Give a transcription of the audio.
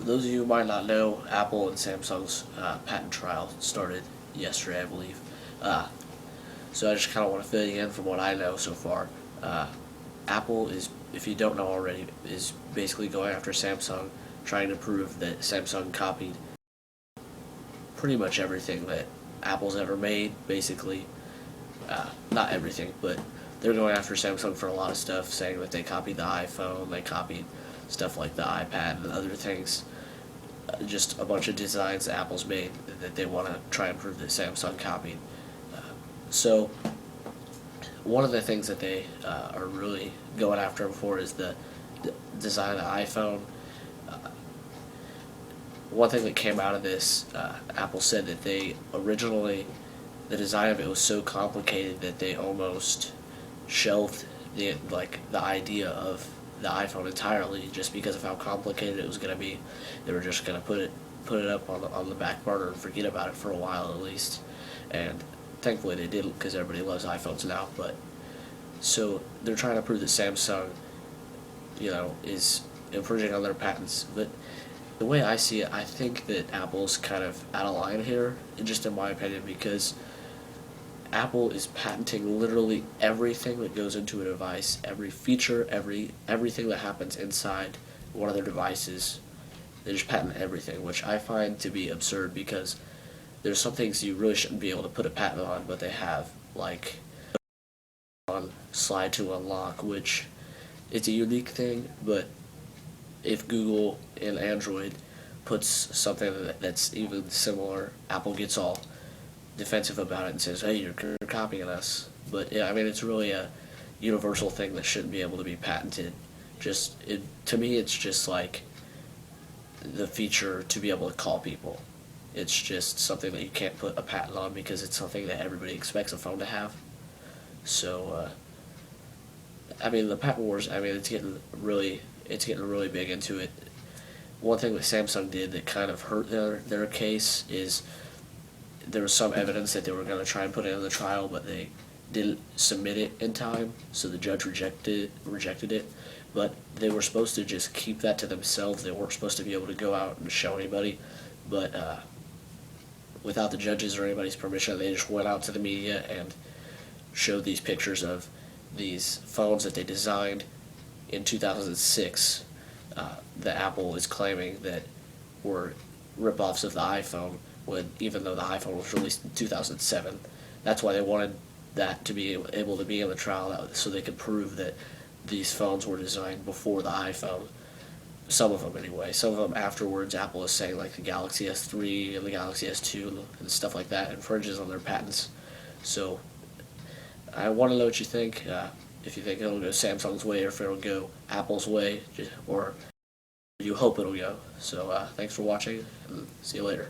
those of you who might not know, Apple and Samsung's patent trial started yesterday, I believe. Uh, so I just kind of want to fill you in from what I know so far. Apple is, if you don't know already, is basically going after Samsung, trying to prove that Samsung copied pretty much everything that Apple's ever made, basically. Not everything, but they're going after Samsung for a lot of stuff, saying that they copied the iPhone, they copied stuff like the iPad and other things. Just a bunch of designs that Apple's made that they want to try and prove that Samsung copied. So one of the things that they are really going after them for is the design of the iPhone. One thing that came out of this, Apple said that they originally, the design of it was so complicated that they almost shelved the idea of the iPhone entirely, just because of how complicated it was going to be. They were just going to put it up on the back burner and forget about it for a while at least. And thankfully they didn't, because everybody loves iPhones now. But so they're trying to prove that Samsung, is infringing on their patents. But the way I see it, I think that Apple's kind of out of line here, just in my opinion, because Apple is patenting literally everything that goes into a device, every feature, everything that happens inside one of their devices. They just patent everything, which I find to be absurd, because there's some things you really shouldn't be able to put a patent on, but they have, like on slide to unlock, which it's a unique thing, but if Google and Android puts something that's even similar, Apple gets all defensive about it and says, "Hey, you're copying us." But yeah, I mean, it's really a universal thing that shouldn't be able to be patented. To me, it's just like the feature to be able to call people. It's just something that you can't put a patent on, because it's something that everybody expects a phone to have. So, I mean, the patent wars. I mean, it's getting really big into it. One thing that Samsung did that kind of hurt their case is there was some evidence that they were going to try and put it in the trial, but they didn't submit it in time, so the judge rejected it. But they were supposed to just keep that to themselves. They weren't supposed to be able to go out and show anybody. But without the judges or anybody's permission, they just went out to the media and showed these pictures of these phones that they designed in 2006 that Apple is claiming that were rip-offs of the iPhone, when even though the iPhone was released in 2007. That's why they wanted that to be able to be in the trial, so they could prove that these phones were designed before the iPhone. Some of them anyway. Some of them afterwards, Apple is saying, like the Galaxy S3 and the Galaxy S2 and stuff like that, infringes on their patents. So I want to know what you think. If you think it'll go Samsung's way, or if it'll go Apple's way, or you hope it'll go. So thanks for watching, and see you later.